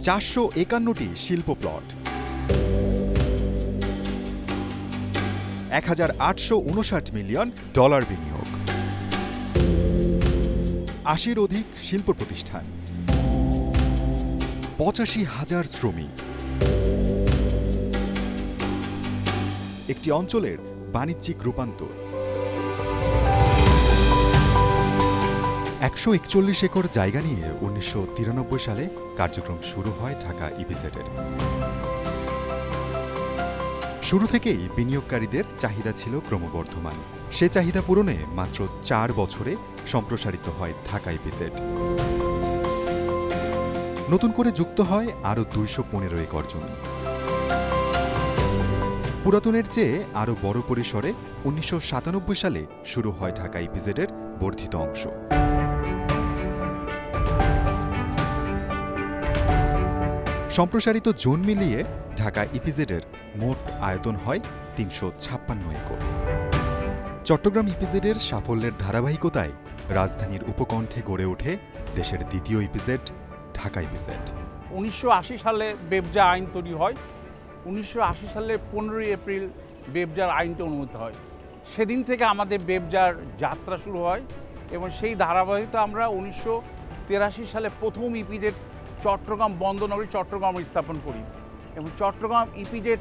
451টি শিল্প plot, 1859 million dollar বিনিয়োগ, 80-এর অধিক শিল্প প্রতিষ্ঠান, 85,000 শ্রমিক, একটি অঞ্চলের বাণিজ্যিক রূপান্তর। 141 একর জায়গা নিয়ে 1993 সালে কার্যক্রম শুরু হয় ঢাকা ইপিজেডের। শুরু থেকেই বিনিয়োগকারীদের চাহিদা ছিল ক্রমবর্ধমান। সে চাহিদা পূরণে মাত্র 4 বছরে সম্প্রসারিত হয় ঢাকা ইপিজেড। নতুন করে যুক্ত হয় আরও 215 একর জমি। পুরাতনের চেয়ে আরও বড় পরিসরে 1997 সালে শুরু হয় ঢাকা ইপিজেডের বর্ধিত অংশ। সম্প্রসারিত জোন মিলিয়ে ঢাকা ইপিজেডের মোট আয়তন হয় 356 একর। চট্টগ্রাম ইপিজেডের সাফল্যের ধারাবাহিকতায় রাজধানীর উপকণ্ঠে গড়ে ওঠে দেশের দ্বিতীয় ইপিজেড ঢাকা ইপিজেড। 1980 সালে বেবজা আইন তৈরি হয়। 1980 সালের 15 এপ্রিল বেবজার আইনটি অনুমোদিত হয়। সেদিন থেকে আমাদের বেবজার যাত্রা শুরু হয় এবং সেই ধারাবাহিকতা আমরা 1983 সালে প্রথম ইপিজেড চট্টগ্রাম বন্দরনগরী চট্টগ্রাম স্থাপন করি এবং চট্টগ্রাম ইপিজেড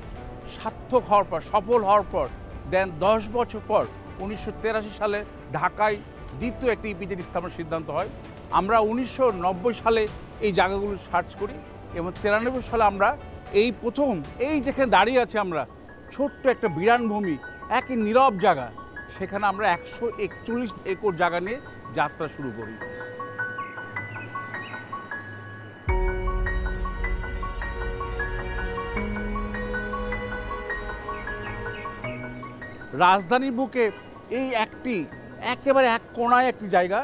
সার্থক হওয়ার পর, সফল হওয়ার পর, দেন 10 বছর পর 1983 সালে ঢাকায় দ্বিতীয় একটি ইপিজেড স্থাপনের সিদ্ধান্ত হয়। আমরা 1990 সালে এই জায়গাগুলো সার্চ করি এবং 93 সালে আমরা এই প্রথম এই যেখানে দাঁড়িয়ে আছে আমরা ছোট্ট একটা বিরান ভূমি, একই নীরব জায়গা, সেখানে আমরা 141 একর জায়গা নিয়ে যাত্রা শুরু করি। রাজধানীর বুকে এই একেবারে এক কোণায় একটি জায়গা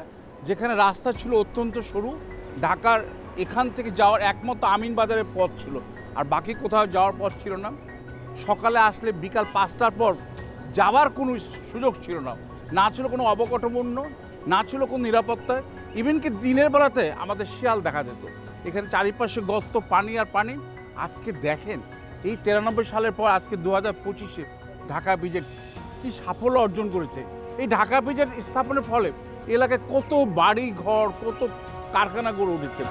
যেখানে রাস্তা ছিল অত্যন্ত সরু। ঢাকার এখান থেকে যাওয়ার একমাত্র আমিন বাজারের পথ ছিল, আর বাকি কোথাও যাওয়ার পথ ছিল না। সকালে আসলে বিকাল 5টার পর যাওয়ার কোনো সুযোগ ছিল না, না ছিল কোনো অবকাঠামোন্য, না ছিল কোনো নিরাপত্তা। ইভেন কি দিনের বেলাতে আমাদের শিয়াল দেখা যেত। এখানে চারিপাশে গর্ত, পানি আর পানি। আজকে দেখেন এই 93 সালের পর আজকে 2025-এ ঢাকা ইপিজেড কি সাফল্য অর্জন করেছে। এই ঢাকা ইপিজেড স্থাপনের ফলে এলাকায় কত বাড়ি ঘর, কত কারখানা গড়ে উঠেছে।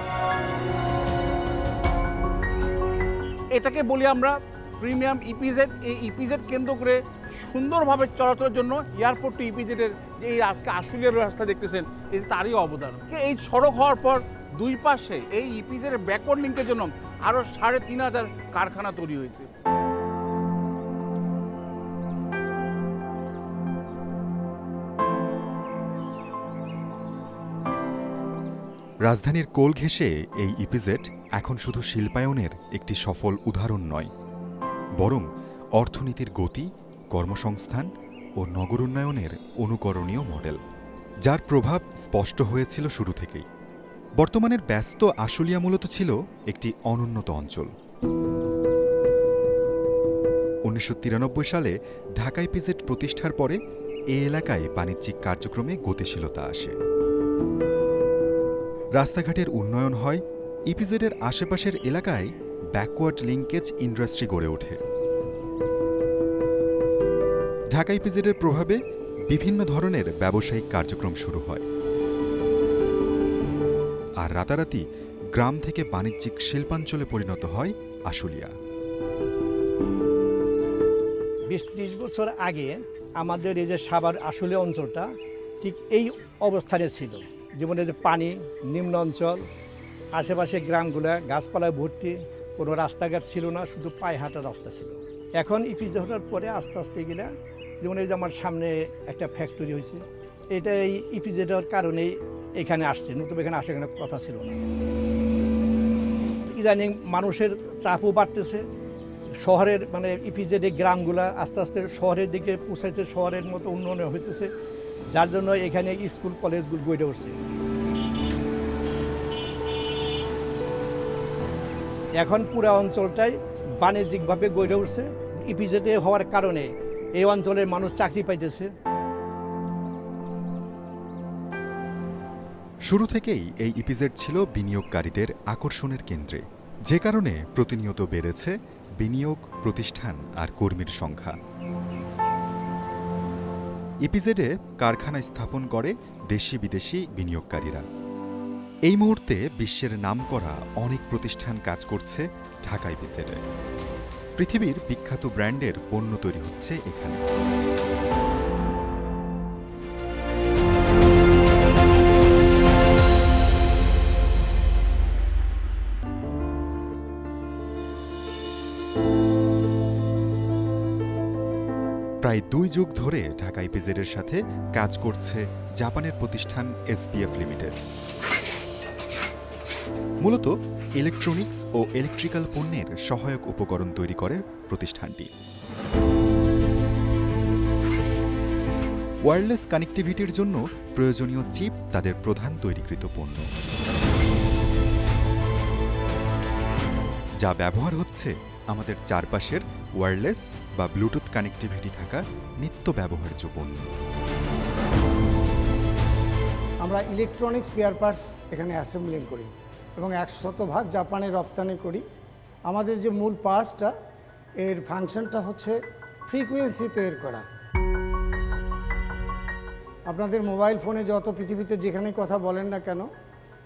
এটাকে বলি আমরা প্রিমিয়াম ইপিজেড। এই ইপিজেড কেন্দ্র করে সুন্দরভাবে চলাচলের জন্য এয়ারপোর্ট টু ইপিজেডের এই আজকে আশুলিয়ার রাস্তা দেখতেছেন, এটা তারই অবদান। এই সড়ক হওয়ার পর দুই পাশে এই ইপিজেডের ব্যাকওয়ার্ড লিঙ্কের জন্য আরও 3,500 কারখানা তৈরি হয়েছে। রাজধানীর কোল ঘেঁষে এই ইপিজেড এখন শুধু শিল্পায়নের একটি সফল উদাহরণ নয়, বরং অর্থনীতির গতি, কর্মসংস্থান ও নগর উন্নয়নের অনুকরণীয় মডেল, যার প্রভাব স্পষ্ট হয়েছিল শুরু থেকেই। বর্তমানের ব্যস্ত আশুলিয়া মূলত ছিল একটি অনুন্নত অঞ্চল। 1993 সালে ঢাকা ইপিজেড প্রতিষ্ঠার পরে এ এলাকায় বাণিজ্যিক কার্যক্রমে গতিশীলতা আসে। রাস্তাঘাটের উন্নয়ন হয়, ইপিজেডের আশেপাশের এলাকায় ব্যাকওয়ার্ড লিঙ্কেজ ইন্ডাস্ট্রি গড়ে ওঠে। ঢাকা ইপিজেডের প্রভাবে বিভিন্ন ধরনের ব্যবসায়িক কার্যক্রম শুরু হয়, আর রাতারাতি গ্রাম থেকে বাণিজ্যিক শিল্পাঞ্চলে পরিণত হয় আশুলিয়া। 20-30 বছর আগে আমাদের এই যে সাভার আশুলিয়া অঞ্চলটা ঠিক এই অবস্থানে ছিল। যেমন এই যে পানি, নিম্ন অঞ্চল, আশেপাশে গ্রামগুলা গাছপালায় ভর্তি, কোনো রাস্তাঘাট ছিল না, শুধু পায়ে হাঁটার রাস্তা ছিল। এখন ইপিজেড হওয়ার পরে আস্তে আস্তে এগুলা, যেমন এই যে আমার সামনে একটা ফ্যাক্টরি হয়েছে, এটা এই ইপিজেড হওয়ার কারণেই এখানে আসছে, নতুন এখানে আসার কোনো কথা ছিল না। ইদানিং মানুষের চাপও বাড়তেছে, শহরের মানে ইপিজেডের গ্রামগুলা আস্তে আস্তে শহরের দিকে পৌঁছাইতে, শহরের মতো উন্নয়ন হইতেছে, যার জন্য এখানে স্কুল কলেজগুলো গড়ে উঠছে। এখন পুরো অঞ্চলটাই বাণিজ্যিকভাবে গড়ে উঠছে। ইপিজেডে হওয়ার কারণে এই অঞ্চলের মানুষ চাকরি পাইতেছে। শুরু থেকেই এই ইপিজেড ছিল বিনিয়োগকারীদের আকর্ষণের কেন্দ্রে। যে কারণে প্রতিনিয়ত বেড়েছে বিনিয়োগ, প্রতিষ্ঠান আর কর্মীর সংখ্যা। ইপিজেডে কারখানা স্থাপন করে দেশি বিদেশি বিনিয়োগকারীরা। এই মুহূর্তে বিশ্বের নামকরা অনেক প্রতিষ্ঠান কাজ করছে ঢাকা ইপিজেডে। পৃথিবীর বিখ্যাত ব্র্যান্ডের পণ্য তৈরি হচ্ছে এখানে। প্রায় 2 যুগ ধরে ঢাকা ইপিজেডের সাথে কাজ করছে জাপানের প্রতিষ্ঠান এসপিএফ লিমিটেড। মূলত ইলেকট্রনিক্স ও ইলেকট্রিক্যাল পণ্যের সহায়ক উপকরণ তৈরি করে প্রতিষ্ঠানটি। ওয়্যারলেস কানেক্টিভিটির জন্য প্রয়োজনীয় চিপ তাদের প্রধান তৈরিকৃত পণ্য, যা ব্যবহার হচ্ছে আমাদের চারপাশের ওয়্যারলেস বা ব্লুটুথ কানেক্টিভিটি থাকা নিত্য ব্যবহার্য পণ্য। আমরা ইলেকট্রনিক্স স্পেয়ার পার্টস এখানে অ্যাসেম্বলিং করি এবং 100% জাপানে রপ্তানি করি। আমাদের যে মূল পার্টসটা, এর ফাংশনটা হচ্ছে ফ্রিকোয়েন্সি তৈরি করা। আপনাদের মোবাইল ফোনে যত পৃথিবীতে যেখানে কথা বলেন না কেন,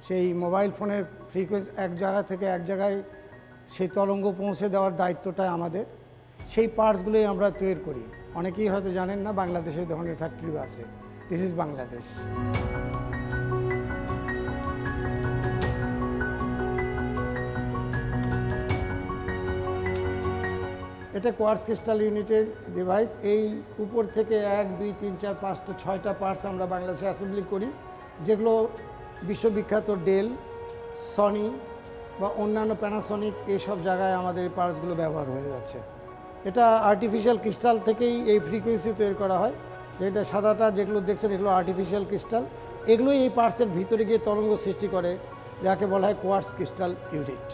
সেই মোবাইল ফোনের ফ্রিকোয়েন্সি এক জায়গা থেকে এক জায়গায় সেই তরঙ্গ পৌঁছে দেওয়ার দায়িত্বটা আমাদের। সেই পার্টসগুলোই আমরা তৈরি করি। অনেকেই হয়তো জানেন না, বাংলাদেশে এই ধরনের ফ্যাক্টরিও আছে। This is Bangladesh. এটা কোয়ার্টজ ক্রিস্টাল ইউনিটের ডিভাইস। এই উপর থেকে 1, 2, 3, 4, 5টা 6টা পার্টস আমরা বাংলাদেশে অ্যাসেম্বলি করি, যেগুলো বিশ্ববিখ্যাত ডেল, সনি বা অন্যান্য প্যানাসনিক এইসব জায়গায় আমাদের এই পার্টসগুলো ব্যবহার হয়ে যাচ্ছে। এটা আর্টিফিশিয়াল ক্রিস্টাল থেকেই এই ফ্রিকোয়েন্সি তৈরি করা হয়। যেটা সাদাটা যেগুলো দেখছেন, এগুলো আর্টিফিশিয়াল ক্রিস্টাল। এগুলোই এই পার্টসের ভিতরে গিয়ে তরঙ্গ সৃষ্টি করে, যাকে বলা হয় কোয়ার্টজ ক্রিস্টাল ইউনিট।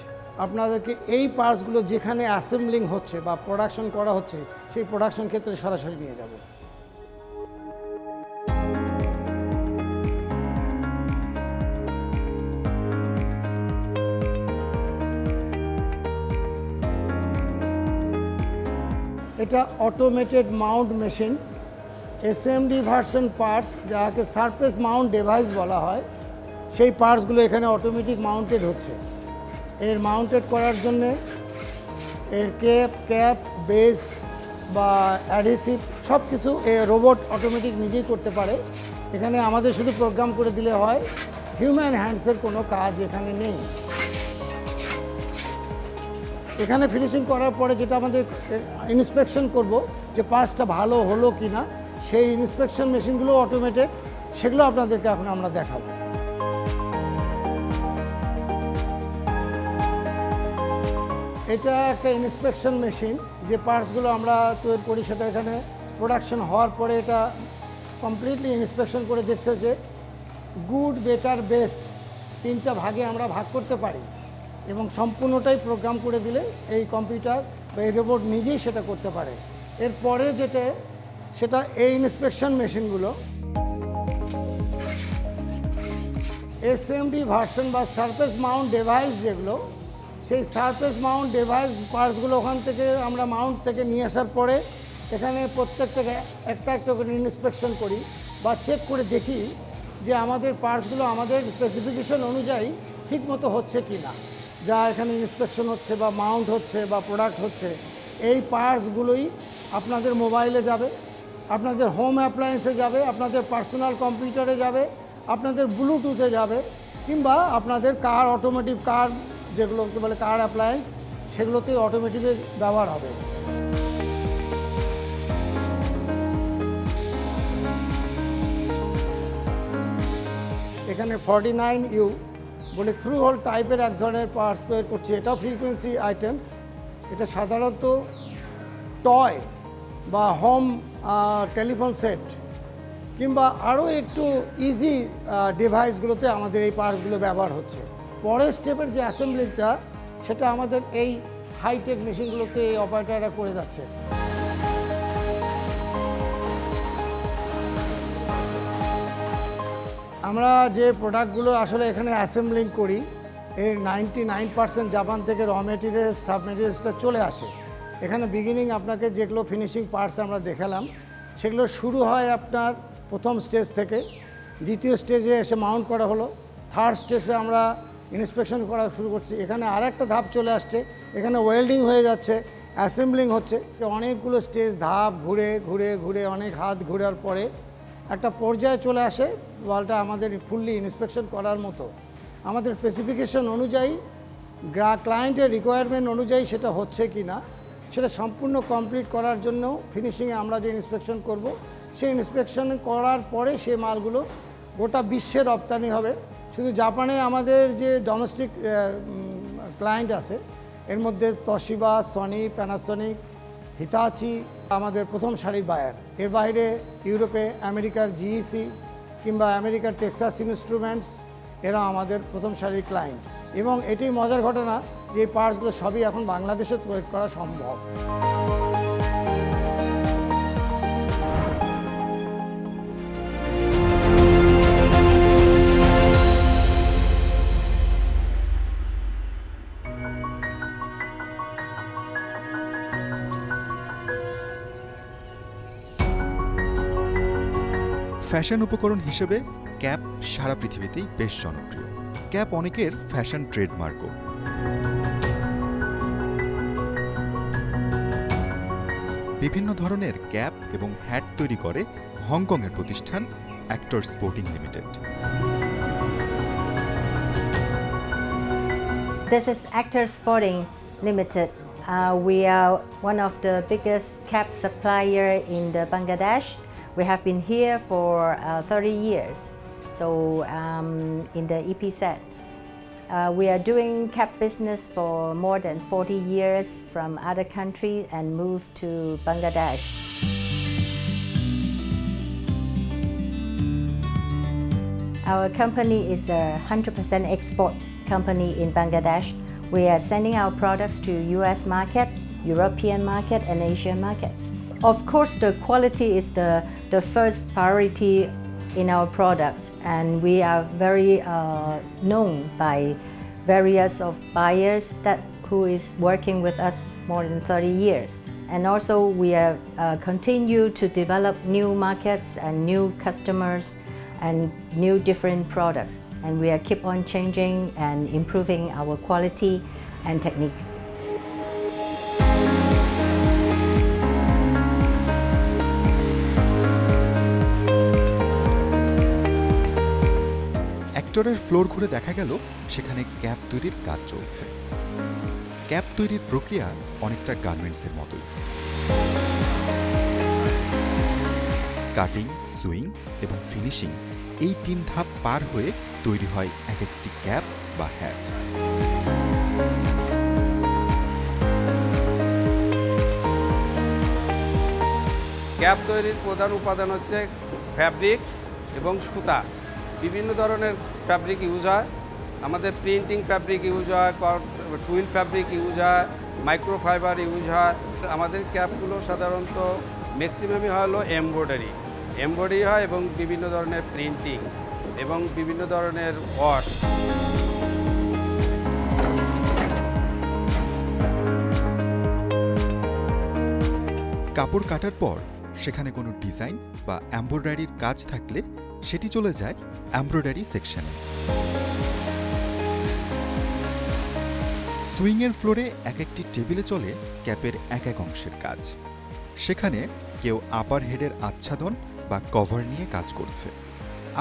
আপনাদেরকে এই পার্টসগুলো যেখানে অ্যাসেম্বলিং হচ্ছে বা প্রোডাকশন করা হচ্ছে, সেই প্রোডাকশন ক্ষেত্রে সরাসরি নিয়ে যাব। এটা automated Mount machine, SMD version parts, যাকে সারফেস মাউন্ট ডিভাইস বলা হয়। সেই পার্টসগুলো এখানে অটোমেটিক মাউন্টেড হচ্ছে। এর মাউন্টেড করার জন্যে এর ক্যাপ, বেস বা অ্যাডহেসিভ সব কিছু রোবট অটোমেটিক নিজেই করতে পারে। এখানে আমাদের শুধু প্রোগ্রাম করে দিলে হয়, হিউম্যান হ্যান্ডসের কোনো কাজ এখানে নেই। এখানে ফিনিশিং করার পরে যেটা আমাদের ইন্সপেকশন করব, যে পার্টসটা ভালো হলো কি না, সেই ইন্সপেকশন মেশিনগুলো অটোমেটেড, সেগুলো আপনাদেরকে এখন আমরা দেখাবো। এটা একটা ইন্সপেকশন মেশিন। যে পার্টসগুলো আমরা তৈরি করি সেটা এখানে প্রোডাকশন হওয়ার পরে এটা কমপ্লিটলি ইন্সপেকশন করে দেখছে যে গুড, বেটার, বেস্ট 3টা ভাগে আমরা ভাগ করতে পারি, এবং সম্পূর্ণটাই প্রোগ্রাম করে দিলে এই কম্পিউটার বা এই রোবট নিজেই সেটা করতে পারে। এরপরে যেটা সেটা এই ইন্সপেকশন মেশিনগুলো এসএমডি ভার্সন বা সারফেস মাউন্ট ডিভাইস, যেগুলো সেই সারফেস মাউন্ট ডিভাইস পার্টসগুলো ওখান থেকে আমরা মাউন্ট থেকে নিয়ে আসার পরে এখানে প্রত্যেকটাকে একটা একটা করে ইন্সপেকশন করি বা চেক করে দেখি যে আমাদের পার্টসগুলো আমাদের স্পেসিফিকেশন অনুযায়ী ঠিকমতো হচ্ছে কি না। যা এখানে ইন্সপেকশন হচ্ছে বা মাউন্ট হচ্ছে বা প্রোডাক্ট হচ্ছে, এই পার্টসগুলোই আপনাদের মোবাইলে যাবে, আপনাদের হোম অ্যাপ্লায়েন্সে যাবে, আপনাদের পার্সোনাল কম্পিউটারে যাবে, আপনাদের ব্লুটুথে যাবে, কিংবা আপনাদের কার, অটোমেটিভ কার যেগুলোকে বলে কার অ্যাপ্লায়েন্স, সেগুলোতেই অটোমেটিভে ব্যবহার হবে। এখানে 49U বলে থ্রু হোল টাইপের এক ধরনের পার্টস তৈরি করছে। এটাও ফ্রিকোয়েন্সি আইটেমস। এটা সাধারণত টয় বা হোম টেলিফোন সেট কিংবা আরও একটু ইজি ডিভাইসগুলোতে আমাদের এই পার্টসগুলো ব্যবহার হচ্ছে। পরের স্টেপের যে অ্যাসেম্বলিটা, সেটা আমাদের এই হাইটেক মেশিনগুলোতে এই অপারেটররা করে যাচ্ছে। আমরা যে প্রোডাক্টগুলো আসলে এখানে অ্যাসেম্বলিং করি, এর 99% জাপান থেকে র মেটেরিয়াল সাব মেটেরিয়ালসটা চলে আসে। এখানে বিগিনিং আপনাকে যেগুলো ফিনিশিং পার্টস আমরা দেখালাম সেগুলো শুরু হয় আপনার প্রথম স্টেজ থেকে, দ্বিতীয় স্টেজে এসে মাউন্ট করা হলো, থার্ড স্টেজে আমরা ইন্সপেকশন করা শুরু করছি। এখানে আর একটা ধাপ চলে আসছে, এখানে ওয়েল্ডিং হয়ে যাচ্ছে, অ্যাসেম্বলিং হচ্ছে। অনেকগুলো স্টেজ ধাপ ঘুরে ঘুরে ঘুরে অনেক হাত ঘোরার পরে একটা পর্যায়ে চলে আসে ওয়ালটা আমাদের ফুললি ইন্সপেকশন করার মতো। আমাদের স্পেসিফিকেশন অনুযায়ী ক্লায়েন্টের রিকোয়ারমেন্ট অনুযায়ী সেটা হচ্ছে কি না সেটা সম্পূর্ণ কমপ্লিট করার জন্য ফিনিশিংয়ে আমরা যে ইন্সপেকশন করব, সেই ইন্সপেকশন করার পরে সেই মালগুলো গোটা বিশ্বে রপ্তানি হবে। শুধু জাপানে আমাদের যে ডোমেস্টিক ক্লায়েন্ট আছে এর মধ্যে তোশিবা, সনি, প্যানাসোনিক, হিতাচি আমাদের প্রথম সারির বায়ার। এর বাইরে ইউরোপে আমেরিকার জিইসি কিংবা আমেরিকার টেক্সাস ইনস্ট্রুমেন্টস এরা আমাদের প্রথম সারির ক্লায়েন্ট। এবং এটি মজার ঘটনা যে এই পার্টসগুলো সবই এখন বাংলাদেশে তৈরি করা সম্ভব। ফ্যাশন উপকরণ হিসেবে ক্যাপ সারা পৃথিবীতেই বেশ জনপ্রিয়। ক্যাপ অনেকের ফ্যাশন ট্রেডমার্কও। বিভিন্ন ধরনের ক্যাপ এবং হ্যাট তৈরি করে হংকংয়ের প্রতিষ্ঠান actor sporting limited. This is Actor Sporting Limited. We are one of the biggest cap supplier in the Bangladesh. We have been here for 30 years. So in the EPZ, we are doing cap business for more than 40 years from other countries and moved to Bangladesh. Our company is a 100% export company in Bangladesh. We are sending our products to US market, European market and Asian markets. Of course, the quality is the first priority in our products, and we are very known by various of buyers who is working with us more than 30 years. And also we are continue to develop new markets and new customers and new different products. And we are keep on changing and improving our quality and technique. অ্যাক্টরের floor ঘুরে দেখা গেল সেখানে cap তৈরির কাজ চলছে। Cap তৈরির প্রক্রিয়া অনেকটা গার্মেন্টসের মতোই। কাটিং, সুইং এবং ফিনিশিং এই 3 ধাপ পার হয়ে তৈরি হয় এক একটি ক্যাপ বা হ্যাট। ক্যাপ তৈরির প্রধান উপাদান হচ্ছে ফ্যাব্রিক এবং সুতা। বিভিন্ন ধরনের ফ্যাব্রিক ইউজ হয়, আমাদের প্রিন্টিং ফ্যাব্রিক ইউজ হয়, টুইল ফ্যাব্রিক ইউজ হয়, মাইক্রোফাইবার ইউজ হয়। আমাদের ক্যাপগুলো সাধারণত ম্যাক্সিমামই হলো এমব্রয়ডারি হয় এবং বিভিন্ন ধরনের প্রিন্টিং এবং বিভিন্ন ধরনের ওয়াশ। কাপড় কাটার পর সেখানে কোনো ডিজাইন বা এমব্রয়ডারির কাজ থাকলে সেটি চলে যায় এমব্রয়ডারি সেকশনে। সুইংয়ের ফ্লোরে এক একটি টেবিলে চলে ক্যাপের এক এক অংশের কাজ। সেখানে কেউ আপার হেডের আচ্ছাদন বা কভার নিয়ে কাজ করছে,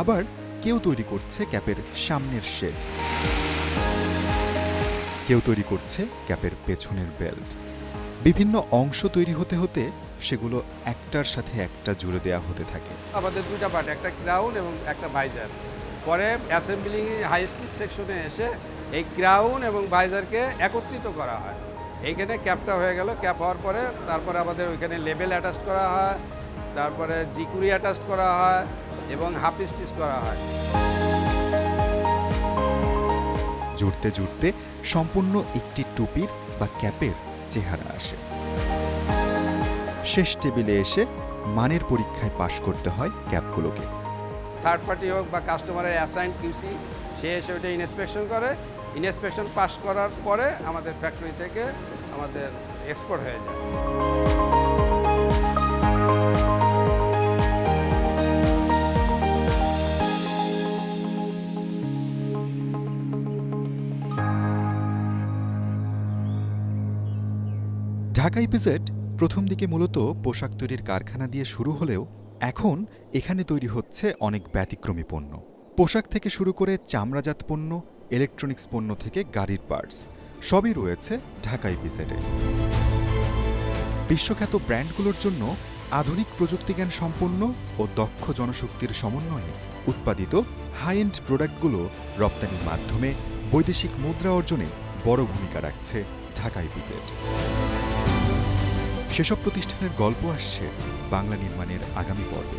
আবার কেউ তৈরি করছে ক্যাপের সামনের শেড, কেউ তৈরি করছে ক্যাপের পেছনের বেল্ট। বিভিন্ন অংশ তৈরি হতে হতে সেগুলো একটার সাথে একটা জুড়ে দেওয়া হতে থাকে। আমাদের 2টা পার্ট, একটা ক্রাউন এবং একটা ভাইজার। পরে অ্যাসেম্বলিং হাই স্টিচ সেকশনে এসে এই ক্রাউন এবং ভাইজারকে একত্রিত করা হয়। এইখানে ক্যাপটা হয়ে গেল। ক্যাপ হওয়ার পরে তারপরে আমাদের ওইখানে লেবেল অ্যাটাচ করা হয়, তারপরে জিকুরি অ্যাটাচ করা হয় এবং হাফ স্টিচ করা হয়। জুড়তে জুড়তে সম্পূর্ণ একটি টুপির বা ক্যাপের চেহারা আসে। শেষ টেবিলে এসে মানের পরীক্ষায় পাশ করতে হয় ক্যাপগুলোকে। থার্ড পার্টি হোক বা কাস্টমারের অ্যাসাইন কিউসি, সে এসে ওইটা ইন্সপেকশন করে ইনস্পেকশন পাস করার পরে আমাদের ফ্যাক্টরি থেকে আমাদের এক্সপোর্ট হয়ে যায়। ঢাকা ইপিজেড প্রথম দিকে মূলত পোশাক তৈরির কারখানা দিয়ে শুরু হলেও এখন এখানে তৈরি হচ্ছে অনেক ব্যতিক্রমী পণ্য। পোশাক থেকে শুরু করে চামড়াজাত পণ্য, ইলেকট্রনিক্স পণ্য থেকে গাড়ির পার্টস সবই রয়েছে ঢাকা ইপিজেডে। বিশ্বখ্যাত ব্র্যান্ডগুলোর জন্য আধুনিক প্রযুক্তিজ্ঞান সম্পন্ন ও দক্ষ জনশক্তির সমন্বয়ে উৎপাদিত হাই এন্ড প্রোডাক্টগুলো রপ্তানির মাধ্যমে বৈদেশিক মুদ্রা অর্জনে বড় ভূমিকা রাখছে ঢাকা ইপিজেড। সেসব প্রতিষ্ঠানের গল্প আসছে বাংলা নির্মাণের আগামী পর্বে।